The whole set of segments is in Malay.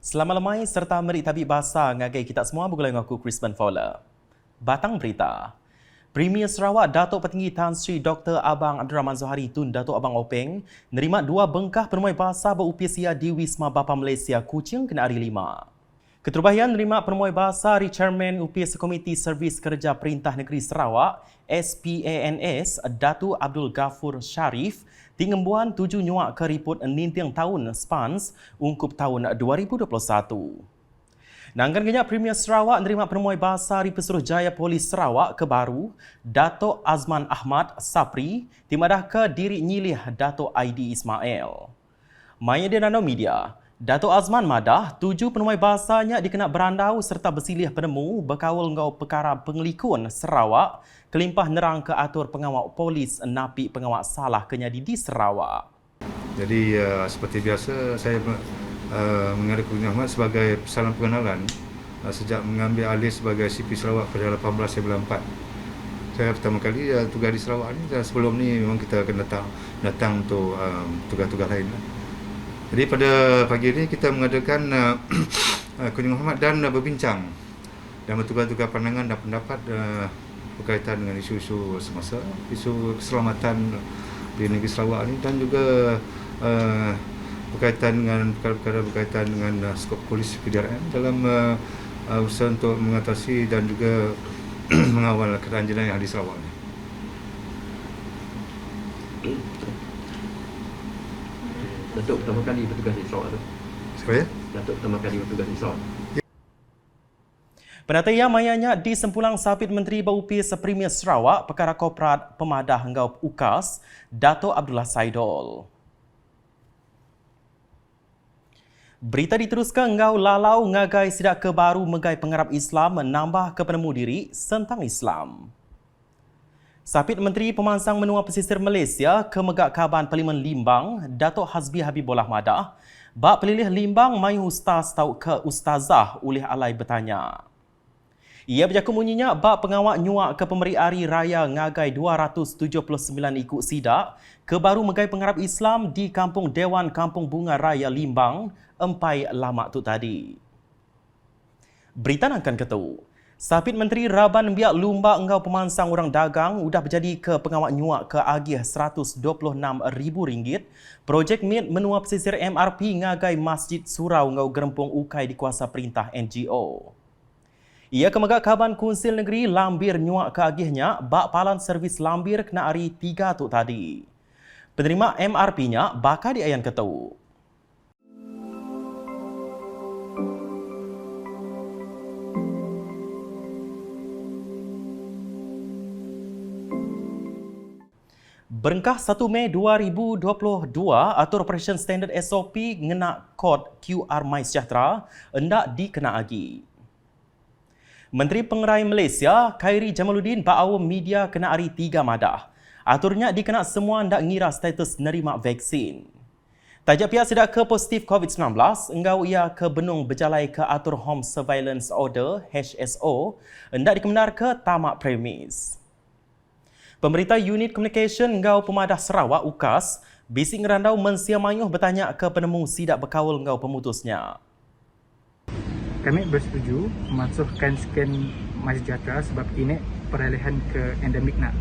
Selamat lemai serta merik tabik bahasa ngagai kita semua bergulai dengan aku Crispin Fowler. Batang berita. Premier Sarawak Datuk Petinggi Tan Sri Dr. Abang Abdul Rahman Zohari Tun Datuk Abang Openg nerima 2 bengkah penemuan bahasa berusia di Wisma Bapa Malaysia Kuching kena hari 5. Keterubahian menerima penemuan bahasa dari Chairman UPS Komiti Servis Kerja Perintah Negeri Sarawak SPANS Datuk Abdul Ghafur Sharif tingembuan 7 nyuak ke riput nintiang tahun SPANS ungkup tahun 2021. Nangkan genyak Premier Sarawak menerima penemuan bahasa dari Pesuruhjaya Polis Sarawak kebaru Datuk Azman Ahmad Sapri timadah ke diri nyilih Datuk Aidi Ismail. Maya di Nano Media, Datuk Azman madah 7 penemuan bahasanya dikena berandau serta bersilih penemu berkawal ngau perkara pengelikun Sarawak kelimpah nerang ke atur pengawal polis napi pengawal salah kenyadi di Sarawak. Jadi seperti biasa saya mengada Ketua Ahmad sebagai salam pengenalan sejak mengambil alih sebagai CP Sarawak pada 18/4. Saya pertama kali tugas di Sarawak ni, dan sebelum ni memang kita akan datang untuk tugas-tugas lain. Jadi pada pagi ini kita mengadakan Ketua Ahmad dan berbincang dan bertukar-tukar pandangan dan pendapat berkaitan dengan isu-isu semasa, isu keselamatan di negeri Sarawak ini dan juga berkaitan dengan perkara-perkara berkaitan dengan skop polis PDRM dalam usaha untuk mengatasi dan juga mengawal keadaan jenayah di Sarawak ini. Datuk pertama kali bertugas di Sarawak tu. Supaya? Datuk pertama kali bertugas di Sarawak. Penataya mayanya di sempulang Sabit Menteri Berupis Premier Sarawak Perkara Korporat Pemadah Enggau UKAS Datuk Abdullah Saidol. Berita diteruskan engau lalau ngagai sidak kebaru megai pengarap Islam menambah ke penemu diri sentang Islam. Sabit Menteri Pemansang Menua Pesisir Malaysia ke Megak Kaban Parlimen Limbang Datuk Hazbi Habibullah madah bak pelilih Limbang mai ustaz tau ke ustazah oleh alai bertanya. Ia berjaku munyinya bak pengawak nyuak ke pemberi hari raya ngagai 279 ikut sidak ke baru megai pengarap Islam di Kampung Dewan Kampung Bunga Raya Limbang empai lama tu tadi. Berita nangkan ketu. Sabit Menteri Raban Biak Lumba Engau Pemansang Orang Dagang udah berjadi ke pengawak nyuak ke agih RM126,000 projek MIT Menua Pesisir MRP ngagai Masjid Surau Engau Gerempung Ukai di kuasa perintah NGO. Ia ke Megak Kaban Kunsil Negeri Lambir nyuak ke agihnya bak palan servis Lambir kena hari 3 tu tadi. Penerima MRP-nya bakal diayan ketu. Berengkah 1 Mei 2022, atur Operation Standard SOP ngena kod QR MySejahtera hendak dikena agi. Menteri Pengerai Malaysia, Khairi Jamaluddin ba'awam media kena hari 3 madah. Aturnya dikena semua hendak ngira status nerima vaksin. Tajak pihak sidak ke positif COVID-19, enggau ia ke benung berjalai ke atur Home Surveillance Order HSO hendak dikemenar ke tamak premis. Pemerintah Unit Communication Engau Pemadah Sarawak UKAS bising ngerandau mensiamayuh bertanya ke penemu sidak berkawal engau pemutusnya. Kami bersetuju memasukkan scan MySejahtera sebab ini peralihan ke endemik nak.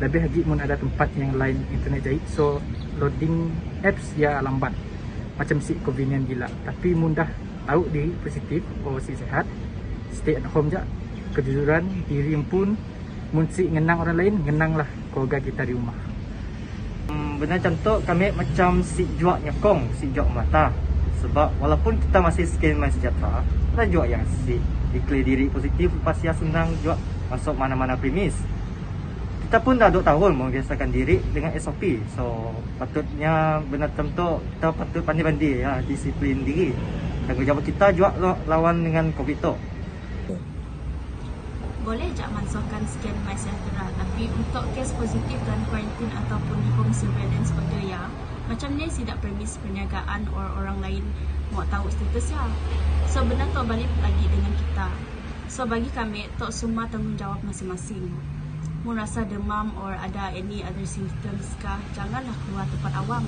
Lebih lagi mun ada tempat yang lain internet jahit, so loading apps ya lambat. Macam si convenient gila. Tapi mudah tahu diri positif, si sehat, stay at home je. Kejujuran diri pun mun si ngenang orang lain, ngenanglah keluarga kita di rumah. Benar contoh kami macam si juak nyekong, si juak mata. Sebab walaupun kita masih scan MySejahtera, kita jual yang si declare diri positif lepas ya senang jual masuk mana-mana premis. Kita pun dah 2 tahun membiasakan diri dengan SOP. So patutnya benar tentu kita patut pandai-pandai ya, disiplin diri. Tanggungjawab kita jual lawan dengan COVID tu. Boleh je mansuhkan scan MySejahtera, tapi untuk kes positif dan kuarantin ataupun home surveillance betul ya, macam ni tidak premis perniagaan orang lain mau tahu statusnya. So benar tu balik lagi dengan kita. So bagi kami, tu semua tanggungjawab masing-masing. Mu rasa demam or ada any other symptoms kah, janganlah keluar tempat awam.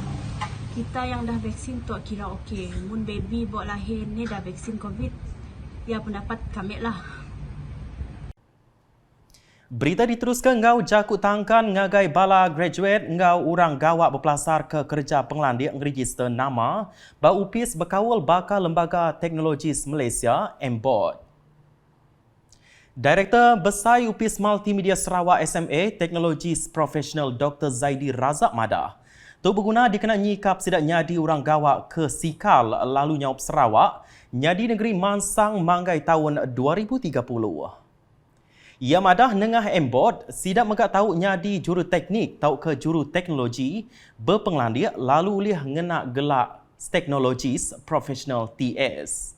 Kita yang dah vaksin tok kira okey. Mun baby buat lahir ni dah vaksin COVID. Ya pendapat kami lah. Berita diteruskan ngau jakut tangkan ngagai bala graduate ngau orang gawak berpelasar ke kerja pengelandik register nama ba upis berkawal bakal Lembaga Teknologis Malaysia MBOD. Direktur Besar UPIS Multimedia Sarawak SMA Teknologis Profesional Dr. Zaidi Razak Madah tu berguna dikena nyikap sidak nyadi orang gawak ke Sikal lalu nyaup Sarawak nyadi negeri Mansang Manggai tahun 2030. Ia madah nengah MBOD sidak megak tahu nyadi juru teknik tahu ke juru teknologi berpenglandik lalu ulih ngena gelak Teknologis Profesional TS.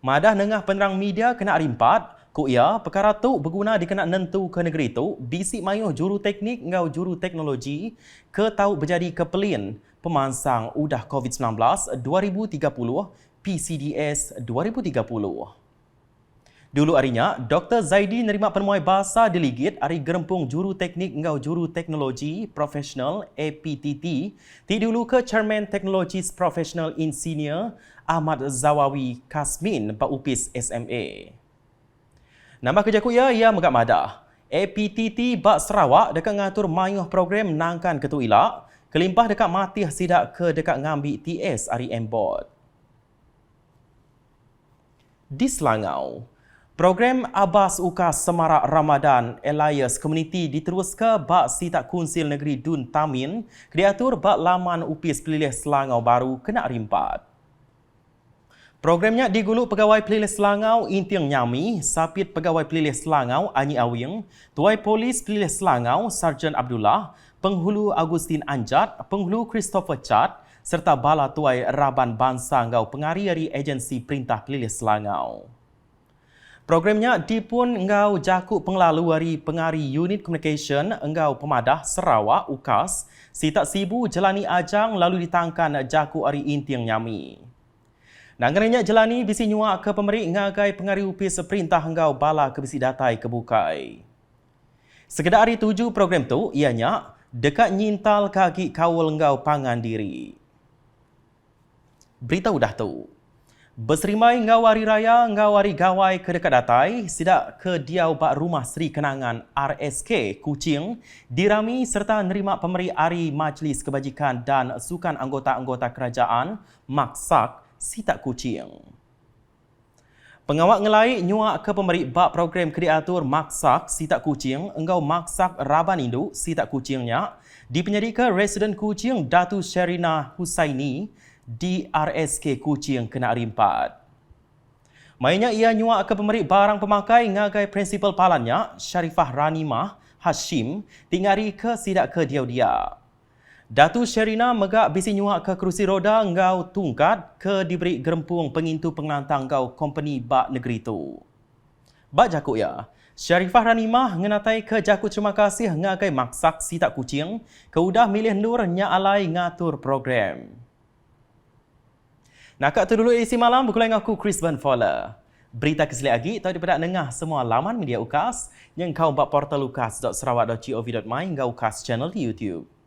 Madah nengah penerang media kena rimpat ku ia perkara tu berguna dikena nentu ke negeri tu bisik mayuh juru teknik ngau juru teknologi ke tahu berjadi kepelin pemansang udah COVID-19 2030 PCDS 2030. Dulu harinya, Dr. Zaidi nerima penemuai bahasa delegate hari gerempung juru teknik ngau juru teknologi profesional APTT ti dulu ke Chairman Technologies Professional Insinyur Ahmad Zawawi Kasmin Pak UPIS SMA. Nama kerja ku ia megak madah. APTT Bak Sarawak dekat ngatur mayuh program nangkan ketu ilak, kelimpah dekat matih sidak ke dekat ngambil TS hari MBOD. Di Selangau, program Abbas Ukas Semarak Ramadan Elias Community diteruskan bak sitak Kunsil Negeri Dun Tamin, diatur bak laman UPIS Pelilih Selangau baru kena rimpat. Programnya diguluk Pegawai Pelilih Selangau Intiang Nyami, Sapit Pegawai Pelilih Selangau Anyi Awing, Tuai Polis Pelilih Selangau Sarjan Abdullah, Penghulu Agustin Anjat, Penghulu Christopher Chat, serta Bala Tuai Raban Bangsa Ngau Pengari-ari Agensi Perintah Pelilih Selangau. Programnya dipun engau jakuk penglalu hari pengari Unit Communication engau Pemadah Sarawak UKAS, sitak sibu jalani ajang lalu ditangkan jakuk hari Intiang Nyami. Nanggananya jalani bisi nyuak ke pemerik ngagai pengari UPIS perintah engau bala ke bisi datai kebukai. Sekedar hari 7 program tu ianya dekat nyintal kaki kawal engau pangan diri. Berita udah tu. Berserimai ngau hari raya ngau hari gawai ke dekat datai sidak ke diau bak rumah Seri Kenangan RSK Kuching dirami serta nerima pemerik hari Majlis Kebajikan dan Sukan Anggota-Anggota Kerajaan Maksak Sitak Kuching. Pengawak ngelai nyuak ke pemerik bak program kreatur Maksak Sitak Kuching engau Maksak Raban Induk Sitak Kuchingnya dipenyedika Residen Kuching Datu Sherina Husaini di RSK Kuching kena rimpat. Mainnya ia nyuak ke pemerik barang pemakai ngagai prinsipal palannya Syarifah Ranimah Hashim tingari ke sidak ke dia. Datu Sherina megak bisi nyuak ke kerusi roda ngau tungkat ke diberi gerempung pengintu pengelantang ngau company bak negeri tu. Bak jakuk ya, Syarifah Ranimah ngenatai ke jakuk terima kasih ngagai Maksak Sitak Kuching ke udah milih nur nya alai ngatur program. Nakak tu dulu edisi malam berkulai dengan aku Chris Van Fowler. Berita keseli lagi tahu daripada nengah semua laman media UKAS yang kau bak portal ukas.sarawak.gov.my ngau UKAS channel di YouTube.